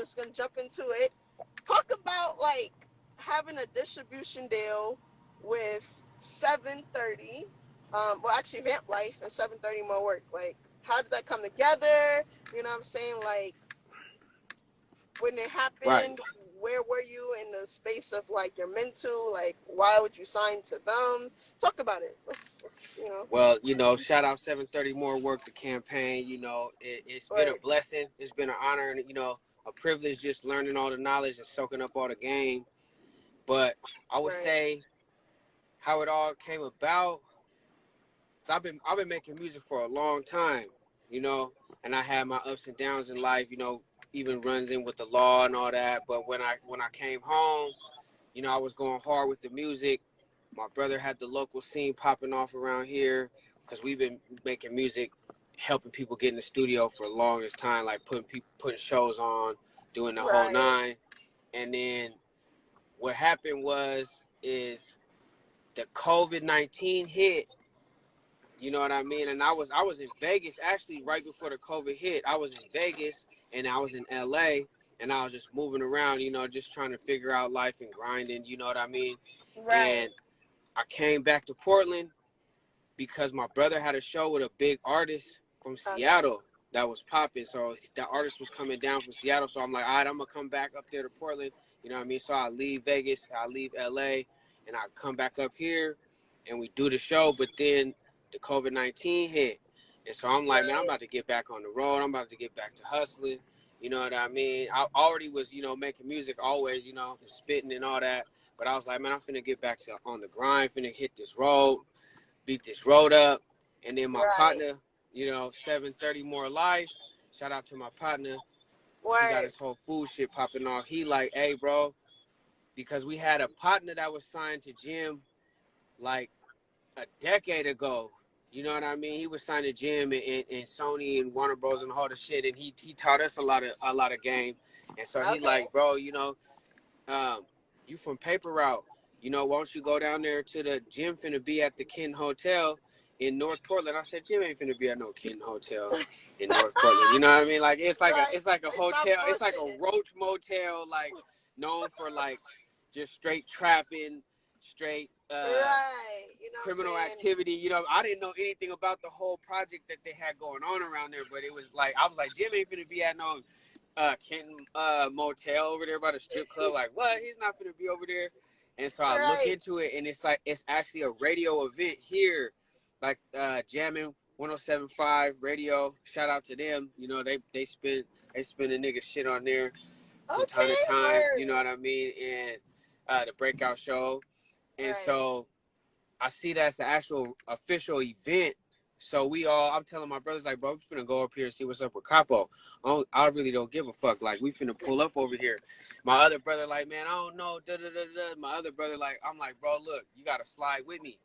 just gonna jump into it. Talk about like having a distribution deal with 730, well actually Vamp Life and 730 Morework. Like, how did that come together? You know what I'm saying? Like, when it Right. happened, where were you in the space of like your mental? Like, why would you sign to them? Talk about it. Let's Well, shout out 730 More Work, the campaign. It's been a right, blessing. It's been an honor and, a privilege just learning all the knowledge and soaking up all the game. But I would right, say how it all came about. So I've been making music for a long time, and I had my ups and downs in life, even runs in with the law and all that. But when I came home, I was going hard with the music. My brother had the local scene popping off around here because we've been making music, helping people get in the studio for the longest time, like putting shows on, doing the whole right. nine. And then what happened is the COVID-19 hit. You know what I mean? And I was in Vegas actually right before the COVID hit. I was in Vegas and I was in LA and I was just moving around, just trying to figure out life and grinding, you know what I mean? Right. And I came back to Portland because my brother had a show with a big artist from Okay. Seattle that was popping. So the artist was coming down from Seattle. So I'm like, all right, I'm going to come back up there to Portland. You know what I mean? So I leave Vegas, I leave LA, and I come back up here and we do the show. But then the COVID-19 hit. And so I'm like, man, I'm Right. about to get back on the road. I'm about to get back to hustling. You know what I mean? I already was, making music always, spitting and all that. But I was like, man, I'm finna get back on the grind, finna hit this road, beat this road up. And then my Right. partner, 730 More Life. Shout out to my partner. He got Right. his whole food shit popping off. He like, hey, bro, because we had a partner that was signed to Jim like a decade ago. You know what I mean? He was signed to Jim and Sony and Warner Bros. And all the shit. And he taught us a lot of game. And so he Okay. like, bro, um, you from Paper Route. Why don't you go down there to the Jim finna be at the Ken Hotel in North Portland? I said, Jim ain't finna be at no Ken Hotel in North Portland. You know what I mean? Like Right. it's like a Stop hotel, it's like a bullshitting. roach motel, like known for like just straight trapping, straight Right. You know what I'm criminal saying? activity. I didn't know anything about the whole project that they had going on around there, but it was like I was like, Jim ain't finna be at no Kenton motel over there by the strip club. Like, what? He's not gonna be over there. And so I look Right. into it, and it's like it's actually a radio event here, like jamming 107.5 radio. Shout out to them. They spin a nigga shit on there from time to Okay. time. You know Word. what I mean? And the breakout show. And Right. so I see that's an actual official event. So I'm telling my brothers, like, bro, we finna go up here and see what's up with Capo. I really don't give a fuck. Like, we finna pull up over here. My other brother, like, man, I don't know. Da, da, da, da. My other brother, like, I'm like, bro, look, you gotta slide with me.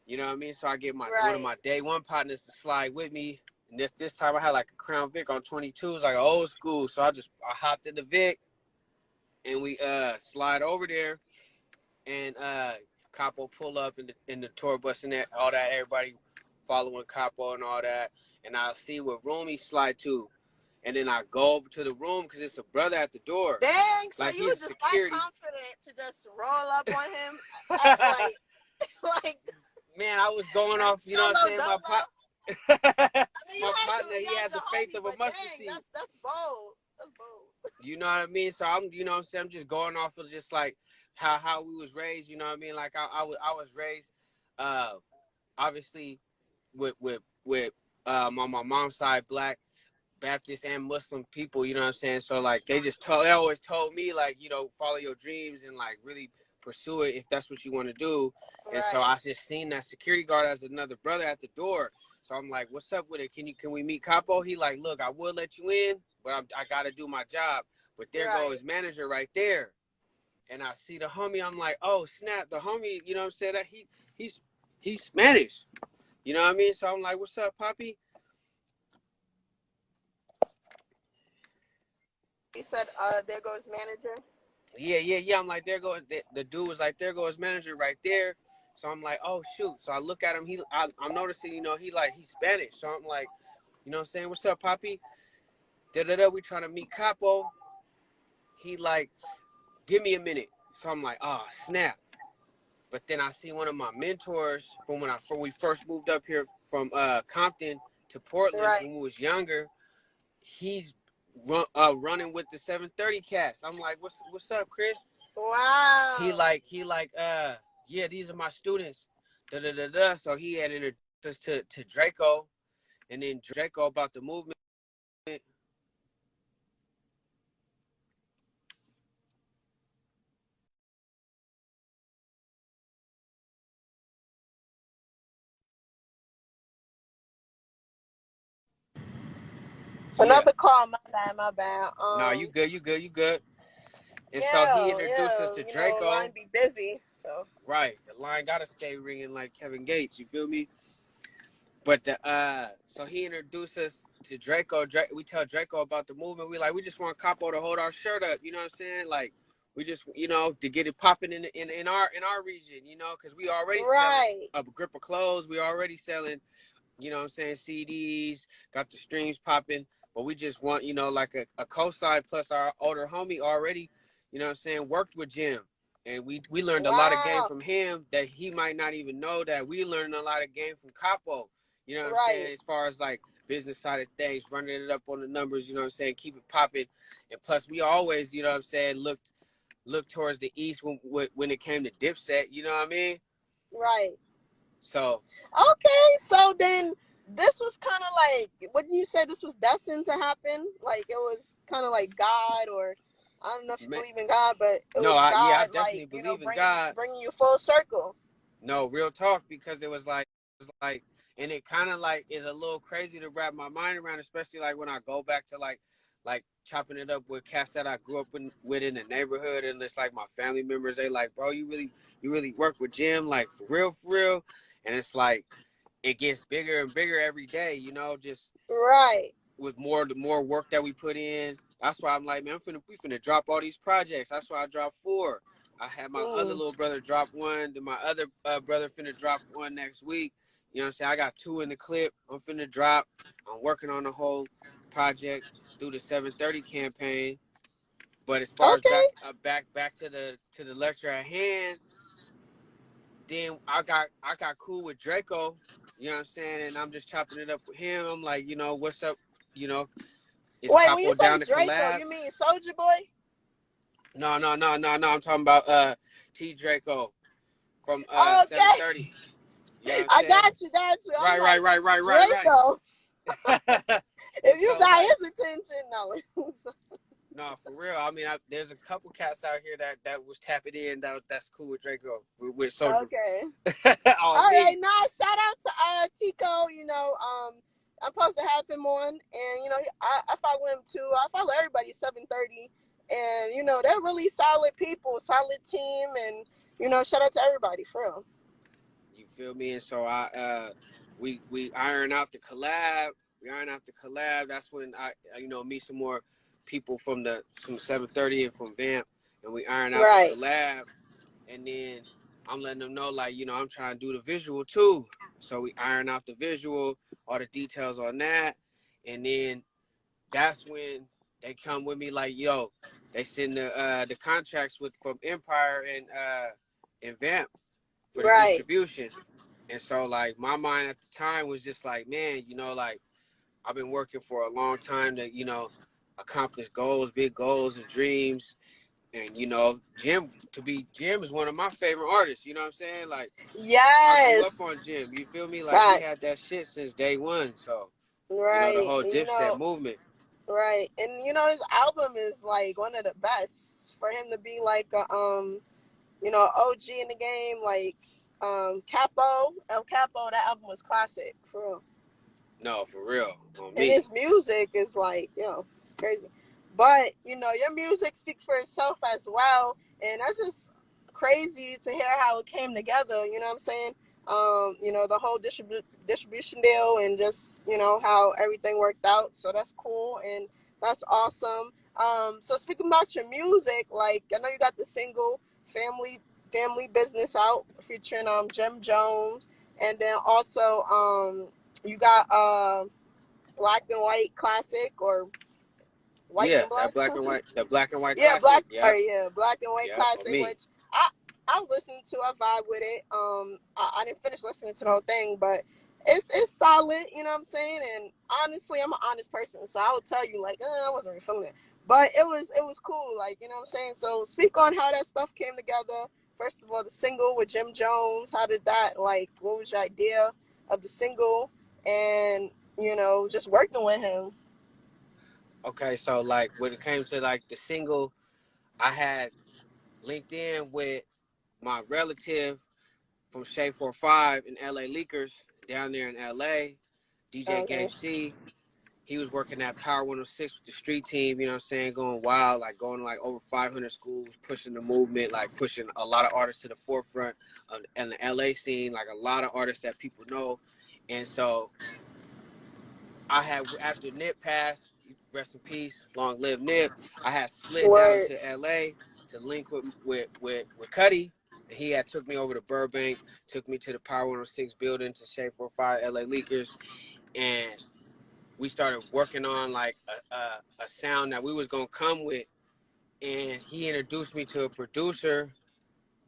You know what I mean? So I get one of Right. my day one partners to slide with me. And this time I had like a Crown Vic on 22s, like old school. So I hopped in the Vic and we slide over there and Capo pull up in the tour bus and all that, everybody following Capo and all that. And I'll see what room he slide to. And then I go over to the room because it's a brother at the door. Dang. So Like you were he's just that security. confident to just roll up on him, like, like Man, I was going like off, you know what I'm solo saying? dolo. I mean, My partner, you he had had your the faith homie, of a but mustard dang, seed. that's bold. That's bold. You know what I mean? So you know what I'm saying? I'm just going off of just like how we was raised. You know what I mean? Like I was raised, uh, obviously with on my mom's side, Black Baptist and Muslim people. You know what I'm saying? So like they always told me like follow your dreams and like really pursue it if that's what you want to do. And so Right. I just seen that security guard as another brother at the door. So I'm like, what's up with it? Can we meet Capo? He like, look, I will let you in, but I got to do my job. But there go Right. his manager right there. And I see the homie. I'm like, oh snap, the homie. You know what I'm saying? That he's Spanish. You know what I mean? So I'm like, what's up, Poppy? He said, there goes manager. Yeah. I'm like, there goes the dude was like, there goes his manager right there. So I'm like, oh shoot. So I look at him. I'm noticing, he's Spanish. So I'm like, you know what I'm saying? What's up, Poppy? Da. We trying to meet Capo. he like, give me a minute. So I'm like, oh snap. But then I see one of my mentors from when we first moved up here from Compton to Portland Right. when we was younger. He's running with the 730 cats. I'm like, what's up, Chris? Wow. He like, yeah, these are my students. Da da da da. So he had introduced us to Draco, and then Draco about the movement. Yeah. Another call. My bad. My bad. No, you good. And so he Yeah, introduced us yeah. to You know, line Draco. be busy, so. Right. The line gotta stay ringing like Kevin Gates. You feel me? But so he introduced us to Draco. We tell Draco about the movement. We just want Capo to hold our shirt up. You know what I'm saying? Like we just, to get it popping in our region. Because we already selling Right. a grip of clothes. We already selling, what I'm saying, CDs. Got the streams popping. But we just want, like a cosign plus our older homie already, what I'm saying, worked with Jim. And we learned a lot of game Wow. from him that he might not even know that we learned a lot of game from Capo. You know what I'm Right. saying? As far as like business side of things, running it up on the numbers, you know what I'm saying? Keep it popping. And plus we always, you know what I'm saying, look towards the east when it came to Dipset, you know what I mean? Right. So Okay, so then this was kind of like, what you said, this was destined to happen? Like it was kind of like God, or I don't know if you believe in God, but it was I God, definitely like, believe in bringing God. you full circle. No, real talk, because it was like, and it kind of like is a little crazy to wrap my mind around, especially like when I go back to like chopping it up with cats that I grew up with in the neighborhood, and it's like my family members. They like, bro, you really work with Jim, like for real, and it's like it gets bigger and bigger every day, just Right. with the more work that we put in. That's why I'm like, man, we finna drop all these projects. That's why I dropped 4. I had my other little brother drop 1. Then my other brother finna drop 1 next week. You know what I'm saying? I got 2 in the clip. I'm finna drop. I'm working on the whole project through the 730 campaign. But as far as Okay. back to the lecture at hand, then I got cool with Draco. You know what I'm saying? And I'm just chopping it up with him. I'm like, what's up? Is Wait, when you Capo say down to Draco, collab? you mean Soldier Boy? No. I'm talking about T Draco from Okay. 730. You know what I'm I saying? got you. I'm Right. like, Draco. And If you so got like, his attention, no. no, for real. I mean, there's a couple cats out here that was tapping in. That's cool with Draco with Soldier. Okay. On All right, me. nah, shout out to Tico. I'm supposed to have him on, and I follow him too. I follow everybody 730, and they're really solid people, solid team, and shout out to everybody for real. You feel me? And so we iron out the collab. We iron out the collab. That's when I meet some more people from 730 and from Vamp, and we iron out Right. the collab. And then I'm letting them know, like, I'm trying to do the visual too. So we iron out the visual, all the details on that. And then that's when they come with me like, yo, they send the contracts from Empire and Vamp for the Right. distribution. And so like my mind at the time was just like, man, like I've been working for a long time to, accomplish goals, big goals and dreams. And Jim is one of my favorite artists. You know what I'm saying? Like I grew up Yes. on Jim. You feel me? Like he had that Facts. shit since day one. So the Right. whole And, Dipset movement. right. And his album is like one of the best for him to be like a OG in the game, like Capo, El Capo. That album was classic for real. No, for real, on And me. his music is like, it's crazy. But your music speaks for itself as well, and that's just crazy to hear how it came together. You know what I'm saying? The whole distribution deal, and just how everything worked out. So that's cool, and that's awesome. So speaking about your music, like I know you got the single "Family Business" out featuring Jim Jones, and then also you got Black and White Classic, or White Yeah, and Black. the black and white Yeah, classic. Yep, Black and White yep, on classic, me. which I listened to, I vibe with it. I didn't finish listening to the whole thing, but it's solid. You know what I'm saying? And honestly, I'm an honest person, so I would tell you like, I wasn't really feeling it, but it was cool. Like, you know what I'm saying? So speak on how that stuff came together. First of all, the single with Jim Jones. How did that, like? What was your idea of the single? And just working with him. Okay, so like when it came to like the single, I had linked in with my relative from Shea 45 and LA Leakers down there in LA, DJ Okay. Game C. He was working at Power 106 with the street team, you know what I'm saying, going wild, like going to like over 500 schools, pushing the movement, like pushing a lot of artists to the forefront of and the LA scene, like a lot of artists that people know. And so I had, after Nip passed, rest in peace, long live Nip, I had slid down Word. to LA to link with Cuddy. He had took me over to Burbank, took me to the Power 106 building to Shea 45 LA Leakers, and we started working on like a sound that we was gonna come with. And he introduced me to a producer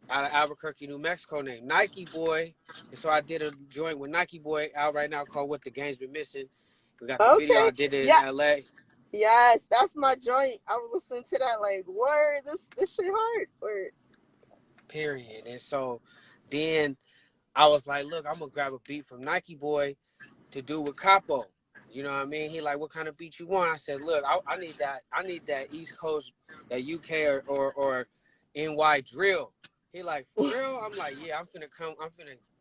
out of Albuquerque, New Mexico named Nike Boy. And so I did a joint with Nike Boy out right now called What the Game's Been Missing. We got the video. Okay. I did it Yeah. in LA. Yes, that's my joint. I was listening to that like, word, this shit hard. Word. Period. And so then I was like, look, I'm gonna grab a beat from Nike Boy to do with Capo. You know what I mean? He like, what kind of beat you want? I said, look, I need that. I need that East Coast, that UK or NY drill. He like, for real? I'm like, yeah, I'm finna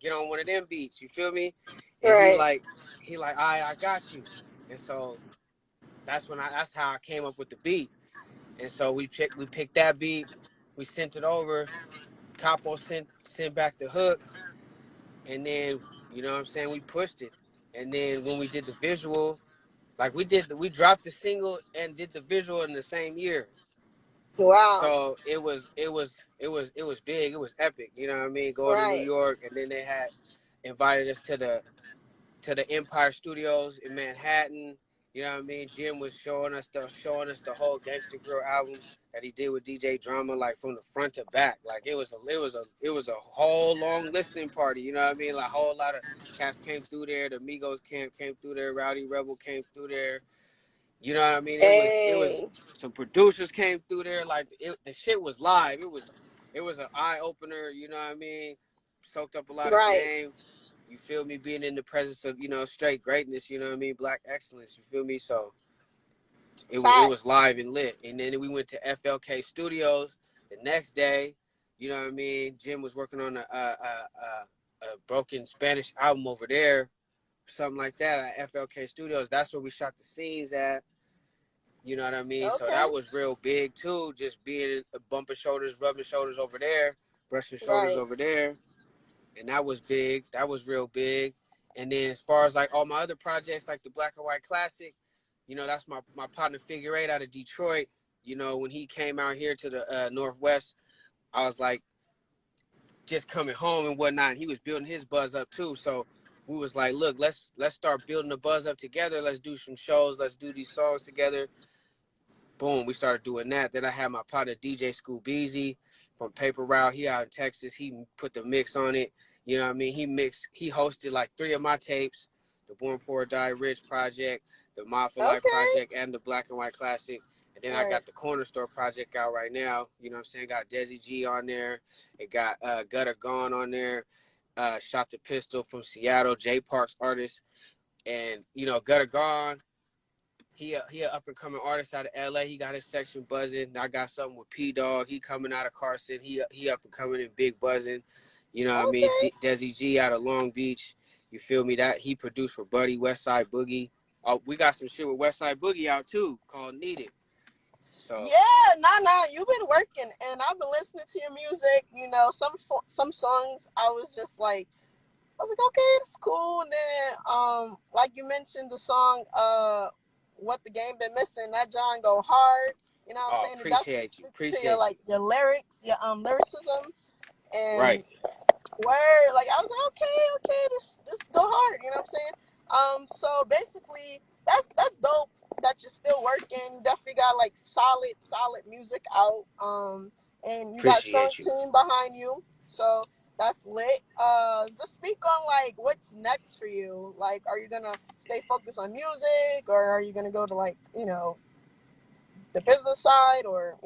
get on one of them beats. You feel me? And Right. he like, all right, I got you. And so that's how I came up with the beat. And so we picked that beat, we sent it over. Capo sent back the hook, and then you know what I'm saying, we pushed it. And then when we did the visual, like we dropped the single and did the visual in the same year. Wow. So it was big. It was epic. You know what I mean? Going to New Right. York, and then they had invited us to the Empire Studios in Manhattan. You know what I mean? Jim was showing us the whole Gangsta Grill album that he did with DJ Drama, like from the front to back. Like it was a whole long listening party. You know what I mean? Like a whole lot of cats came through there. The Migos camp came through there. Rowdy Rebel came through there. You know what I mean? It was Hey. some producers came through there. Like the shit was live. It was an eye opener. You know what I mean? Soaked up a lot of Right. game. You feel me? Being in the presence of straight greatness. You know what I mean? Black excellence. You feel me? So it was Facts. live and lit. And then we went to FLK Studios the next day. You know what I mean? Jim was working on a broken Spanish album over there, something like that at FLK Studios. That's where we shot the scenes at. You know what I mean? So Okay. that was real big too. Just being bumping shoulders, rubbing shoulders over there, brushing shoulders Right. over there, and that was big. That was real big. And then as far as like all my other projects, like the Black and White Classic, that's my partner Figure Eight out of Detroit. When he came out here to the Northwest, I was like just coming home and whatnot. And he was building his buzz up too. So we was like, look, let's start building the buzz up together. Let's do some shows. Let's do these songs together. Boom, we started doing that. Then I had my partner DJ School Beezy from Paper Route. He out in Texas. He put the mix on it. You know what I mean? He hosted like 3 of my tapes, the Born Poor Die Rich project, the Mod for Life Okay. project, and the Black and White Classic. And then I Right. got the Corner Store project out right now. You know what I'm saying? Got Desi G on there. It got Gutter Gone on there. Shot the Pistol from Seattle, J Parks artist. And, Gutter Gone, he a up and coming artist out of LA. He got his section buzzing. I got something with P Dog. He coming out of Carson. He up and coming and big buzzing. You know what I mean? Okay. Desi G out of Long Beach. You feel me? That he produced for Buddy, Westside Boogie. Oh, we got some shit with Westside Boogie out too called Needed. So Yeah. Nah. You've been working, and I've been listening to your music. Some songs I was just like, I was like, okay, it's cool. And then, like you mentioned, the song, "What the Game Been Missing." That John go hard. You know what I'm saying? It definitely appreciate you. speaks to your Appreciate you. your lyrics, your lyricism, Right. and word. Like I was like, okay, this go hard. You know what I'm saying? So basically, that's dope. that you're still working. You definitely got like solid music out. And you got a strong Appreciate you. team behind you. So that's lit. Just speak on like what's next for you. Like, are you gonna stay focused on music, or are you gonna go to like, the business side, or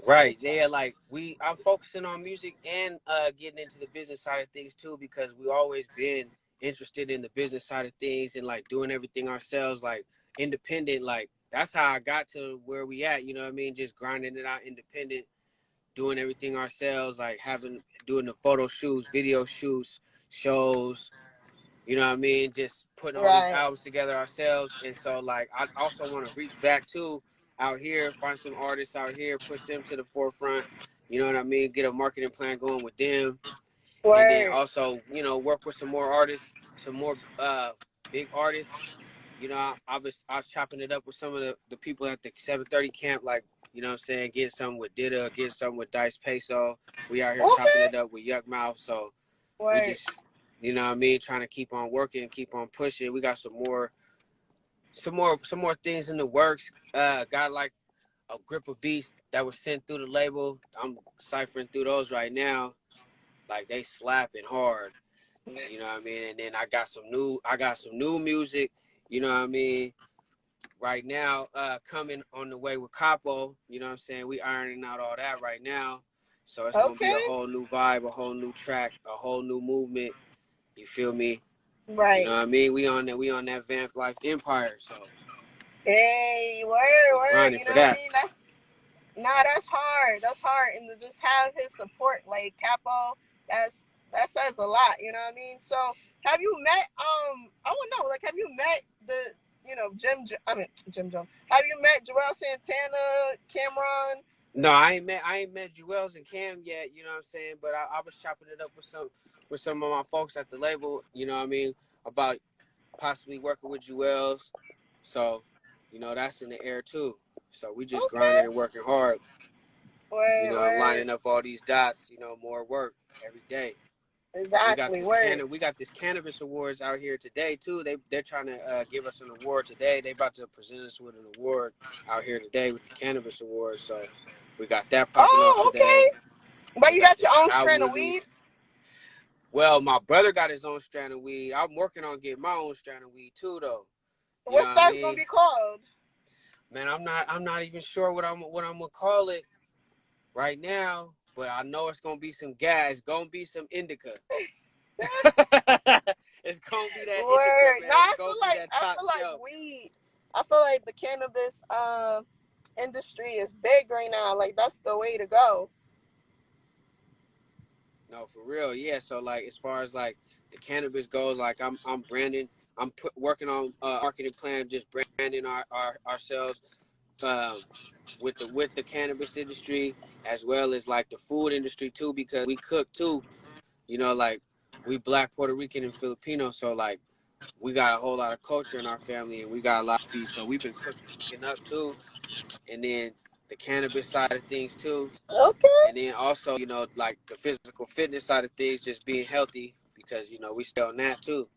Right. what's up? Yeah, like I'm focusing on music and getting into the business side of things too, because we always been interested in the business side of things and like doing everything ourselves, like independent. Like that's how I got to where we at, you know what I mean? Just grinding it out independent, doing everything ourselves, like doing the photo shoots, video shoots, shows, you know what I mean? Just putting all these Right. albums together ourselves. And so like I also want to reach back to out here, find some artists out here, push them to the forefront. You know what I mean? Get a marketing plan going with them. And then Word. also, work with some more artists, some more big artists. I was chopping it up with some of the people at the 730 camp, like, you know what I'm saying, getting something with Dida, getting something with Dice Peso. We out here chopping Okay. it up with Yuck Mouth. So we Word. just, you know what I mean, trying to keep on working and keep on pushing. We got some more things in the works. Got like a grip of beats that was sent through the label. I'm ciphering through those right now. Like they slapping hard. You know what I mean? And then I got some new music, you know what I mean, right now, coming on the way with Capo, you know what I'm saying? We ironing out all that right now. So it's gonna be a Okay. whole new vibe, a whole new track, a whole new movement. You feel me? You know Right. what I mean? We on that Vamp Life Empire, so Hey, word, we word. grinding You know for what I that. mean? Nah, that's hard. That's hard, and to just have his support, like Capo, that says a lot. You know what I mean? So, have you met? I want to know. Like, have you met the, Jim Jones. Have you met Joel Santana, Cameron? No, I ain't met Jewels and Cam yet, you know what I'm saying? But I was chopping it up with some of my folks at the label, you know what I mean, about possibly working with Jewels. So, that's in the air too. So we just grinding Okay. and working hard, Word, word. lining up all these dots, more work every day. We got Exactly. this Word. cannabis awards out here today too. They're trying to give us an award today. They about to present us with an award out here today with the cannabis awards. So we got that popping off Oh, today. okay. But We you got got your this own album strand of weed. release. Well, my brother got his own strand of weed. I'm working on getting my own strand of weed too, though. You know What's what I that's gonna mean? be called? Man, I'm not even sure what I'm gonna call it right now, but I know it's gonna be some gas. It's gonna be some indica. It's gonna be that indica, Word. No, man. It's gonna be that I top feel like shelf. weed. I feel like the cannabis industry is big right now. Like that's the way to go. No, for real, yeah. So like, as far as like the cannabis goes, like I'm branding. Working on marketing plan, just branding ourselves, um, with the cannabis industry, as well as like the food industry too, because we cook too. Like we Black, Puerto Rican, and Filipino, so like we got a whole lot of culture in our family, and we got a lot of speed. So we've been cooking up too, and then the cannabis side of things too, Okay. and then also like the physical fitness side of things, just being healthy, because we stay on that too.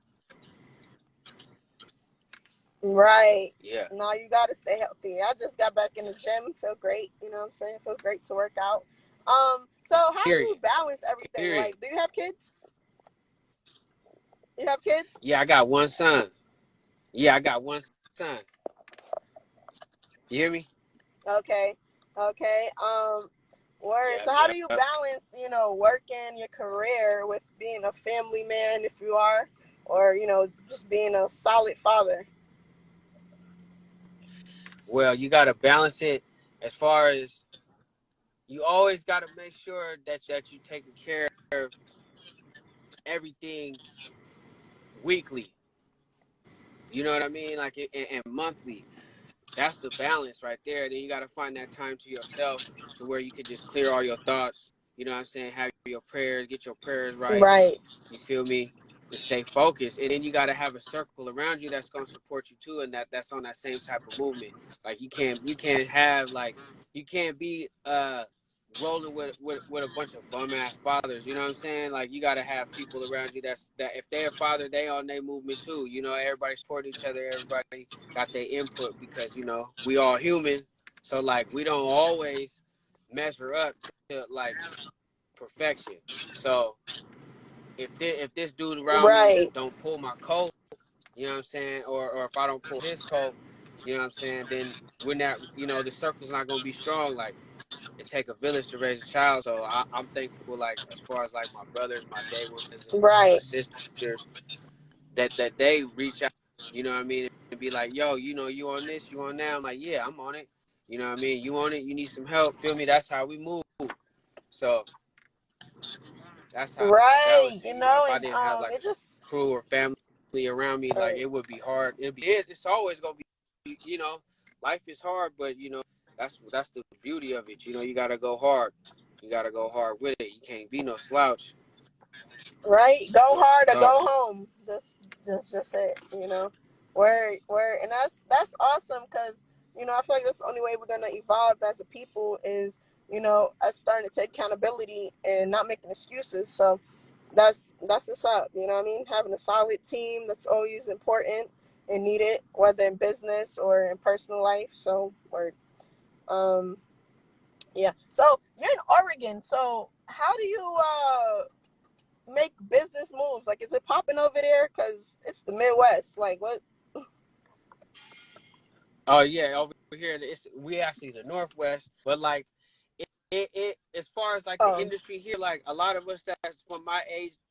Right. Yeah. No, you gotta stay healthy. I just got back in the gym. Feel great. You know what I'm saying? Feel great to work out. So how do you Period. balance everything? Period. Like, do you have kids? You have kids? Yeah, I got one son. Yeah, I got one son. You hear me? Okay. Okay. Word. Yeah, So how yeah. do you balance, working your career with being a family man if you are, or, just being a solid father? Well, you got to balance it, as far as you always got to make sure that you taking care of everything weekly. You know what I mean? Like, and monthly. That's the balance right there. Then you got to find that time to yourself, to where you could just clear all your thoughts. You know what I'm saying? Have your prayers, get your prayers right. Right. You feel me? And stay focused. And then you got to have a circle around you that's going to support you too, and that's on that same type of movement. Like you can't have like, you can't be rolling with a bunch of bum ass fathers. You know what I'm saying? Like you gotta have people around you that if they're a father, they on their movement too. You know, everybody supporting each other. Everybody got their input because you know we all human. So like we don't always measure up to like perfection. So if this dude around me Right. don't pull my coat, you know what I'm saying, or if I don't pull his coat, you know what I'm saying, then we're not, you know, the circle's not gonna be strong. Like it take a village to raise a child. So I'm thankful, like as far as like my brothers, my day ones, and my Right. sisters, that they reach out, you know what I mean, and be like, yo, you know, you on this, you on that. I'm like, yeah, I'm on it. You know what I mean? You on it? You need some help? Feel me? That's how we move. So that's how I Right. balance it. You You know, know, if I and didn't have like it just a crew or family around me, like right. it would be hard. It's always gonna be, you know, life is hard, but you know, that's the beauty of it. You know, you gotta go hard. You gotta go hard with it. You can't be no slouch. Right. Go Real hard or talk. go home. That's just it. You know, where, and that's awesome because you know I feel like that's the only way we're gonna evolve as a people is you know us starting to take accountability and not making excuses. So that's what's up. You know what I mean? Having a solid team that's always important and needed, whether in business or in personal life. So or um yeah. So you're in Oregon. So how do you make business moves? Like, is it popping over there? Cause it's the Midwest. Like, what? Oh yeah, over here we actually the Northwest, but like it as far as like the Oh, industry here, like a lot of us that's from my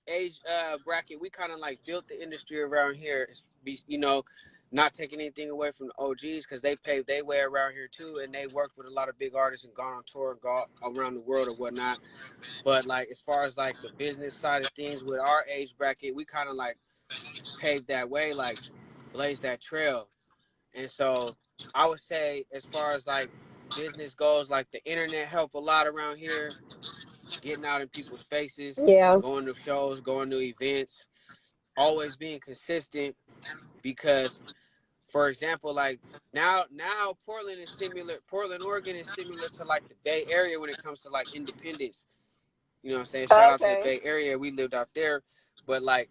age bracket, we kind of like built the industry around here. You know, not taking anything away from the OGs because they paved their way around here too, and they worked with a lot of big artists and gone on tour and gone around the world or whatnot. But like as far as like the business side of things with our age bracket, we kind of like paved that way, like blazed that trail. And so I would say as far as like business goes, like the internet helped a lot around here, getting out in people's faces, yeah. going to shows, going to events, always being consistent because for example, like now Portland, Oregon is similar to like the Bay Area when it comes to like independence. You know what I'm saying? Shout out to the Okay. Bay Area. We lived out there. But like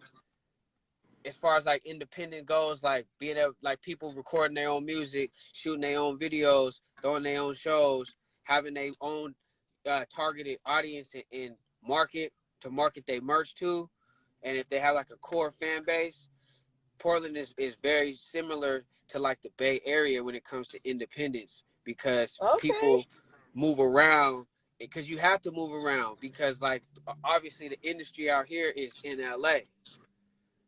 as far as like independent goes, like being able, like people recording their own music, shooting their own videos, throwing their own shows, having their own targeted audience and market to market their merch to, and if they have like a core fan base, Portland is very similar to like the Bay Area when it comes to independence because Okay. people move around because you have to move around because like obviously the industry out here is in LA.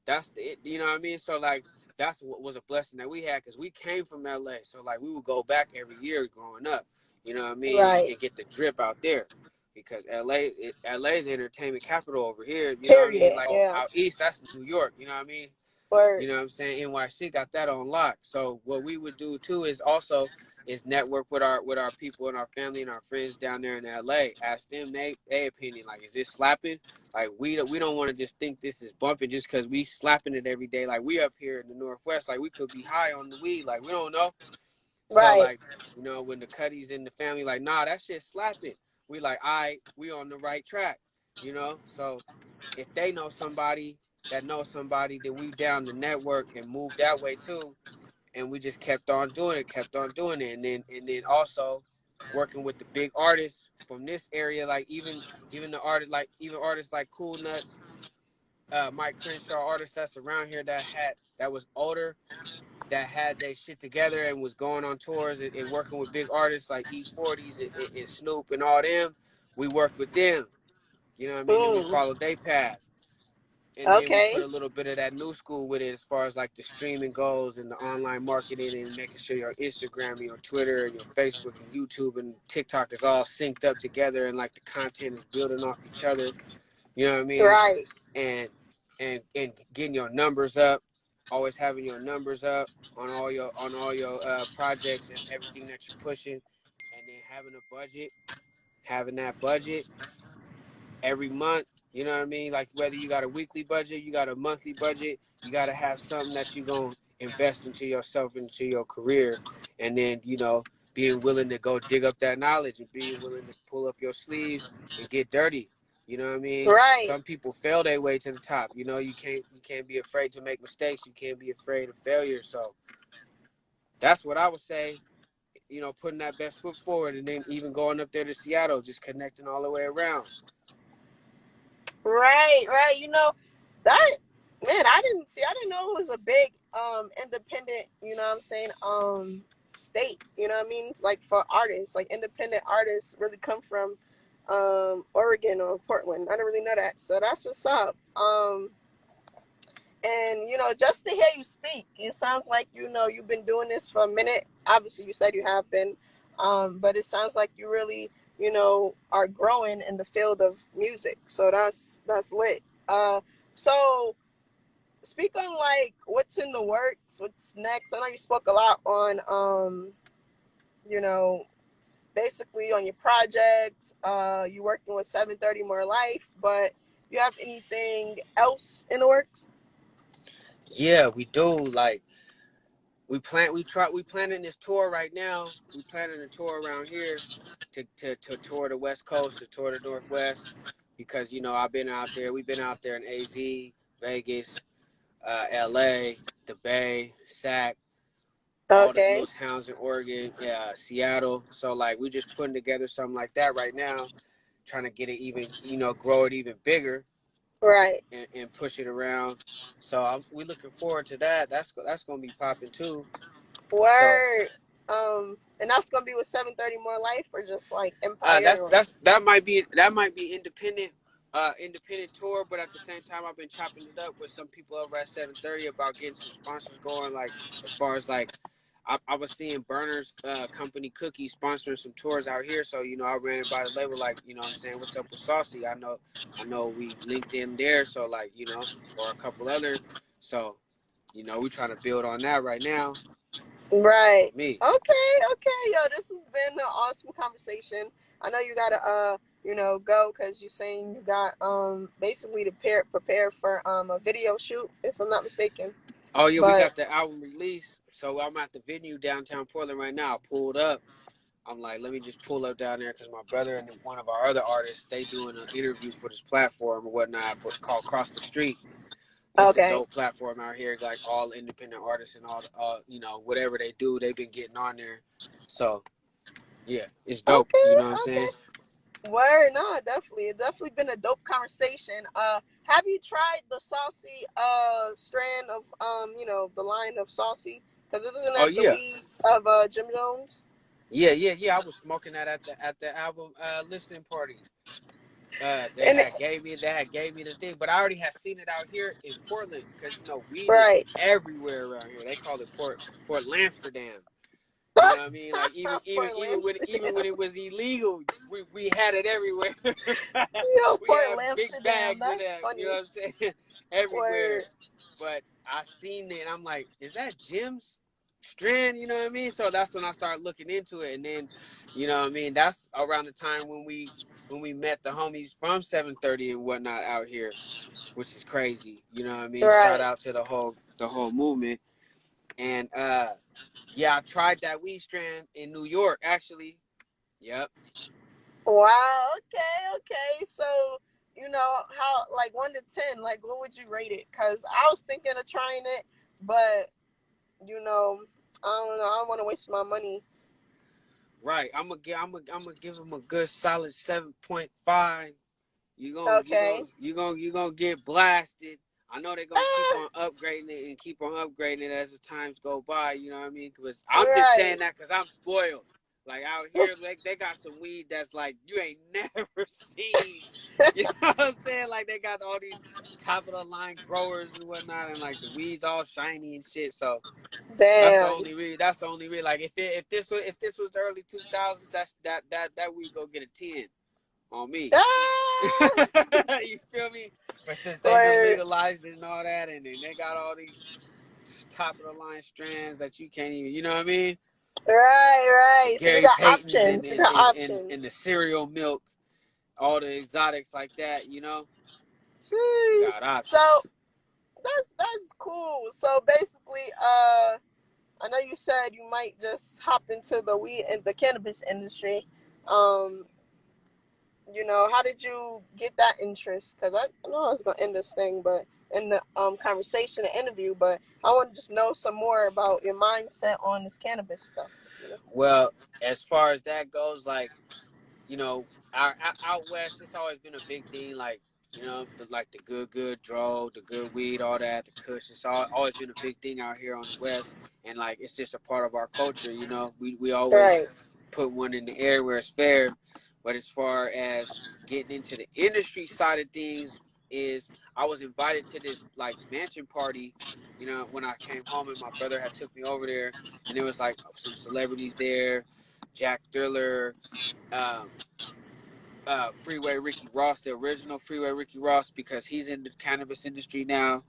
That's the, you know what I mean? So like that's what was a blessing that we had because we came from LA. So like we would go back every year growing up, you know what I mean, Right. and get the drip out there because LA is the entertainment capital over here. You know what I mean? Period. Like Yeah. out east, that's New York. You know what I mean? Word. You know what I'm saying? NYC got that on lock. So what we would do too is also is network with our people and our family and our friends down there in LA. Ask them they opinion. Like, is this slapping? Like we don't want to just think this is bumping just because we slapping it every day. Like we up here in the Northwest, like we could be high on the weed. Like we don't know. So Right. like, you know, when the Cuddies in the family like, nah, that shit slapping. We like, all right, we on the right track. You know? So if they know somebody that knows somebody, then we down the network and move that way too. And we just kept on doing it. And then also working with the big artists from this area, like even the artist like even artists like Cool Nuts, Mike Crenshaw, artists that's around here that was older, that had their shit together and was going on tours and working with big artists like E40s and Snoop and all them. We worked with them. You know what I mean? And we Mm. followed their path. And then we put Okay. a little bit of that new school with it as far as like the streaming goes and the online marketing and making sure your Instagram and your Twitter and your Facebook and YouTube and TikTok is all synced up together and like the content is building off each other. You know what I mean? Right. And and getting your numbers up, always having your numbers up on all your projects and everything that you're pushing, and then having that budget every month. You know what I mean? Like whether you got a weekly budget, you got a monthly budget, you got to have something that you're going to invest into yourself, into your career. And then, you know, being willing to go dig up that knowledge and being willing to pull up your sleeves and get dirty. You know what I mean? Right. Some people fail their way to the top. You know, you can't be afraid to make mistakes. You can't be afraid of failure. So that's what I would say. You know, putting that best foot forward, and then even going up there to Seattle, just connecting all the way around. Right, right. You know, that man, I didn't know it was a big independent, you know what I'm saying, state, you know what I mean? Like for artists, like independent artists really come from Oregon or Portland. I didn't really know that. So that's what's up. And you know, just to hear you speak, it sounds like you know you've been doing this for a minute. Obviously, you said you have been, but it sounds like you really, you know, are growing in the field of music. So that's lit. So speak on like what's in the works, what's next. I know you spoke a lot on, you know, basically on your project. You working with 730 More Life, but you have anything else in the works? Yeah, we do. Like we planning this tour right now. We planning a tour around here to tour the West Coast, to tour the Northwest, because you know I've been out there. We've been out there in AZ, Vegas, LA, the Bay, Sac, all the Okay. little towns in Oregon, Seattle. So like we just putting together something like that right now, trying to get it even, you know, grow it even bigger Right. and push it around. So we looking forward to that. That's gonna be popping too. So Word. And that's gonna be with 730 More Life or just like Empire or that might be independent. Independent tour, but at the same time, I've been chopping it up with some people over at 730 about getting some sponsors going. Like as far as like, I was seeing Burners Company Cookies sponsoring some tours out here, so you know I ran it by the label. Like you know what I'm saying, what's up with Saucy? I know we linked in there, so like you know, or a couple other. So you know we trying to build on that right now. right. On me. Okay, okay, yo, this has been an awesome conversation. I know you gotta you know, go because you're saying you got basically to prepare for a video shoot, if I'm not mistaken. Oh yeah, we But got the album release. So I'm at the venue downtown Portland right now. I pulled up. I'm like, let me just pull up down there because my brother and one of our other artists, they doing an interview for this platform or whatnot, but called Cross the Street. It's a okay. dope platform out here. Like all independent artists and all, you know, whatever they do, they've been getting on there. So yeah, it's dope. Okay, You know what I'm saying? okay. Word, no, definitely. It's definitely been a dope conversation. Have you tried the saucy strand of you know, the line of saucy? Because isn't Oh that the yeah, weed of Jim Jones? yeah. I was smoking that at the album listening party. And They had gave me the thing, but I already had seen it out here in Portland because you know weed is right. everywhere around here. They call it Port Amsterdam. You know what I mean? Like Port even when Amsterdam. it was illegal, we had it everywhere. Yo, We Port had big Amsterdam. bags of That's that. You know funny. what I'm saying? Everywhere. Word. But I seen it, and I'm like, is that Jim's strand? You know what I mean? So that's when I started looking into it, and then, you know what I mean? That's around the time when we met the homies from 730 and whatnot out here, which is crazy. You know what I mean? Shout Right. out to the whole movement. And yeah, I tried that weed strand in New York, actually. Yep. Wow. Okay. Okay. So, you know, how, like 1 to 10, like what would you rate it? Because I was thinking of trying it, but, you know, I don't know. I don't want to waste my money. Right. I'm gonna give him a good solid 7.5. Okay. You gonna get blasted. I know they're gonna keep Ah, on upgrading it and keep on upgrading it as the times go by. You know what I mean? Because I'm just right. saying that because I'm spoiled. Like out here, like they got some weed that's like you ain't never seen. You know what I'm saying? Like they got all these top of the line growers and whatnot, and like the weeds all shiny and shit. So Damn. That's the only read. Like if this was the early 2000s, that weed go get a 10 on me. Ah, You feel me? But since they done word. legalized it and all that, and then they got all these top of the line strands that you can't even, you know what I mean? Right, The right. So you Gary got Paytons options. You got and options. the cereal milk, all the exotics like that, you know? You See? got options. So that's cool. So basically, I know you said you might just hop into the weed and the cannabis industry. Um, how did you get that interest? Because I know I was gonna end this thing, but in the conversation and interview, but I want to just know some more about your mindset on this cannabis stuff. Well, as far as that goes, like, our out west, it's always been a big thing. Like, like the good dro, the good weed, all that, the kush. It's always been a big thing out here on the west, and like it's just a part of our culture. We always Right. put one in the air where it's fair. But as far as getting into the industry side of things, is I was invited to this like mansion party. When I came home and my brother had took me over there, and there was like some celebrities there, Jack Thriller, um, Freeway Ricky Ross, the original Freeway Ricky Ross, because he's in the cannabis industry now.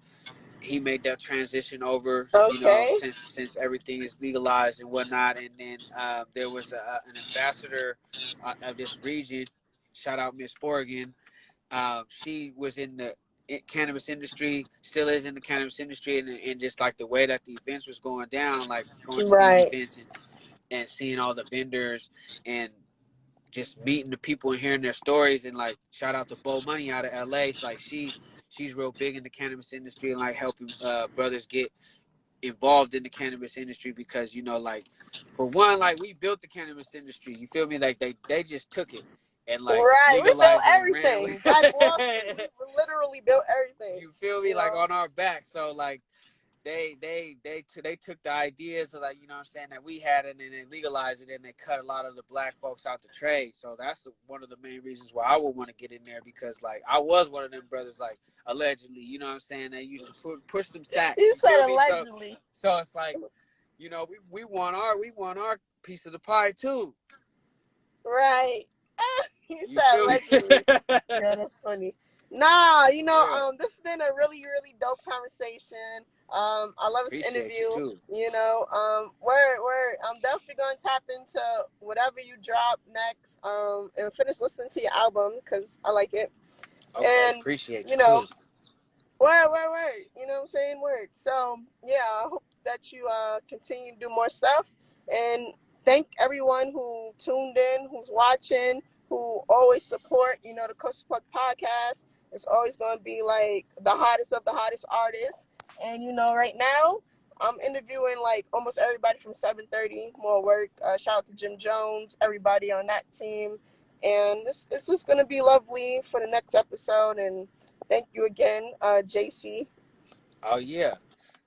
He made that transition over, Okay. since everything is legalized and whatnot. And then there was an ambassador of this region. Shout out Miss Oregon. She was in the cannabis industry, still is in the cannabis industry, and just like the way that the events was going down, like going to these Right. events and seeing all the vendors and just meeting the people and hearing their stories. And like shout out to Bo Money out of LA. It's like she's real big in the cannabis industry and like helping brothers get involved in the cannabis industry, because like for one, like we built the cannabis industry, you feel me, like they just took it and like Right. We built legalized it and ran with everything. Black Wall Street. it. We literally built everything. You feel me, like on our back. So like they took the ideas of, like, what I'm saying, that we had, and then they legalized it and they cut a lot of the black folks out the trade. So that's one of the main reasons why I would want to get in there, because like I was one of them brothers, like allegedly, what I'm saying, they used to push them sacks. You You feel said me? allegedly. So it's like, we want our piece of the pie too. Right. He You said feel allegedly. me? Yeah, that's funny. Nah, Yeah. this has been a really, really dope conversation. I love this Appreciate you interview. too. Word. I'm definitely gonna tap into whatever you drop next. And finish listening to your album because I like it. Okay, And appreciate you you know, too. word. You know what I'm saying? Word. So yeah, I hope that you continue to do more stuff. And thank everyone who tuned in, who's watching, who always support, the Coast to Puck podcast. It's always gonna be like the hottest of the hottest artists. And right now I'm interviewing like almost everybody from 730 Morework. Shout out to Jim Jones, everybody on that team. And it's just gonna be lovely for the next episode. And thank you again, Jasey. Oh yeah,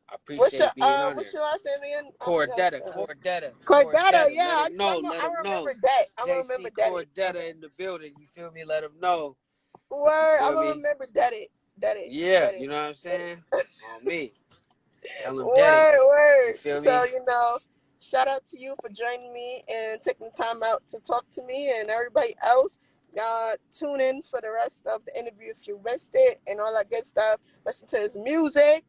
I appreciate being on What's there. your last name again? I forgot. Cordeta. Cordeta. Let Yeah, them know. I remember that. I'm gonna remember Jasey that. Cordeta in the building. You feel me? Let them know. You Word. I'm feel gonna me? remember that. Yeah, you know what I'm saying? On me. Tell them that it. You Word. feel So me? shout out to you for joining me and taking the time out to talk to me, and everybody else. Tune in for the rest of the interview if you missed it and all that good stuff. Listen to his music.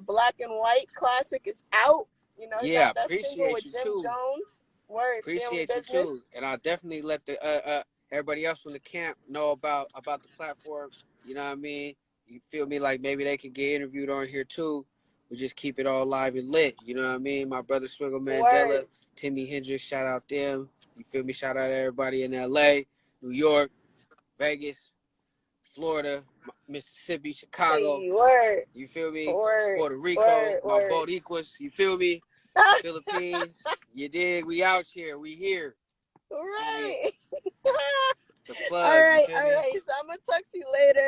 Black and White classic is out. He Yeah, got that single appreciate with you Jim too. Jones. Word, family Appreciate you too. business. And I'll definitely let the everybody else from the camp know about the platform. You know what I mean? You feel me? Like maybe they could get interviewed on here too. We just keep it all live and lit. You know what I mean? My brother Swiggle Mandela, Word. Timmy Hendrix, shout out them. You feel me? Shout out everybody in LA, New York, Vegas, Florida, Mississippi, Chicago. Hey, word. You feel me? Word. Puerto Rico, my Word. Boricuas. You feel me? Philippines. You dig? We out here. We here. You feel me? Right. The All plug. You right. feel me? So I'm gonna talk to you later.